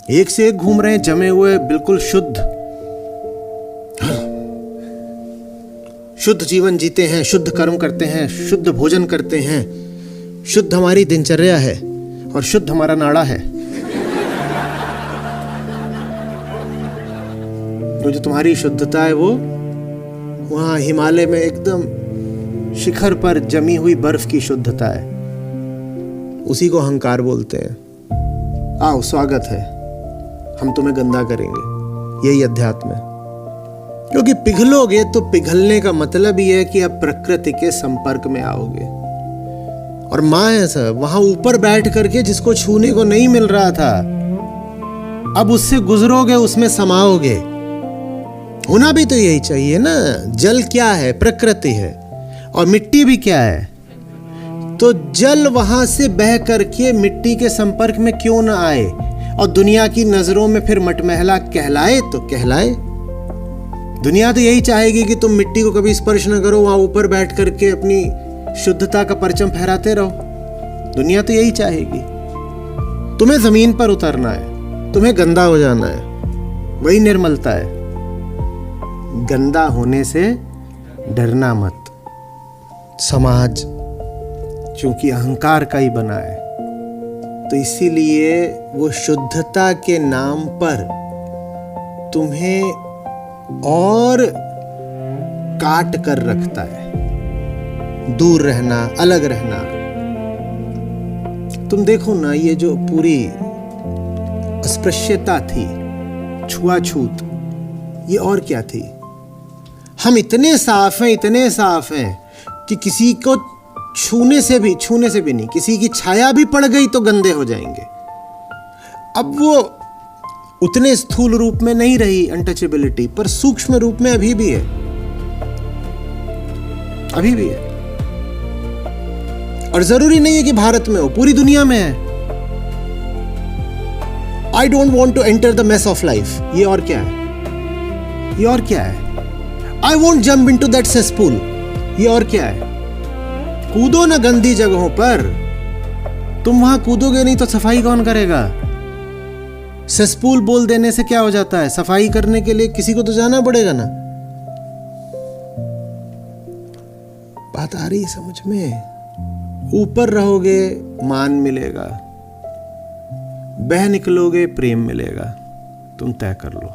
एक से एक घूम रहे हैं, जमे हुए, बिल्कुल शुद्ध शुद्ध जीवन जीते हैं, शुद्ध कर्म करते हैं, शुद्ध भोजन करते हैं, शुद्ध हमारी दिनचर्या है और शुद्ध हमारा नाड़ा है। तो जो तुम्हारी शुद्धता है वो वहां हिमालय में एकदम शिखर पर जमी हुई बर्फ की शुद्धता है। उसी को अहंकार बोलते हैं। आओ, स्वागत है, हम तुम्हें गंदा करेंगे। यही अध्यात्म है। क्योंकि पिघलोगे तो पिघलने का मतलब ही है कि अब प्रकृति के संपर्क में आओगे। और मां है सब, वहां ऊपर बैठ करके जिसको छूने को नहीं मिल रहा था, अब उससे गुजरोगे, उसमें समाओगे। होना भी तो यही चाहिए ना। जल क्या है? प्रकृति है। और मिट्टी भी क्या है? तो जल वहां से बह करके मिट्टी के संपर्क में क्यों ना आए और दुनिया की नजरों में फिर मटमैला कहलाए तो कहलाए। दुनिया तो यही चाहेगी कि तुम मिट्टी को कभी स्पर्श न करो, वहां ऊपर बैठ करके अपनी शुद्धता का परचम फहराते रहो। दुनिया तो यही चाहेगी। तुम्हें जमीन पर उतरना है, तुम्हें गंदा हो जाना है, वही निर्मलता है। गंदा होने से डरना मत। समाज चूंकि अहंकार का ही बना है, तो इसीलिए वो शुद्धता के नाम पर तुम्हें और काट कर रखता है। दूर रहना, अलग रहना। तुम देखो ना, ये जो पूरी अस्पृश्यता थी, छुआछूत, ये और क्या थी? हम इतने साफ हैं कि किसी को छूने से भी नहीं, किसी की छाया भी पड़ गई तो गंदे हो जाएंगे। अब वो उतने स्थूल रूप में नहीं रही अनटचेबिलिटी, पर सूक्ष्म रूप में अभी भी है। और जरूरी नहीं है कि भारत में हो, पूरी दुनिया में है। I don't want to enter the mess of life. ये और क्या है? I won't jump into that cesspool. ये और क्या है? कूदो ना गंदी जगहों पर। तुम वहां कूदोगे नहीं तो सफाई कौन करेगा? सेसपूल बोल देने से क्या हो जाता है? सफाई करने के लिए किसी को तो जाना पड़ेगा ना। बात आ रही समझ में? ऊपर रहोगे मान मिलेगा, बह निकलोगे प्रेम मिलेगा। तुम तय कर लो।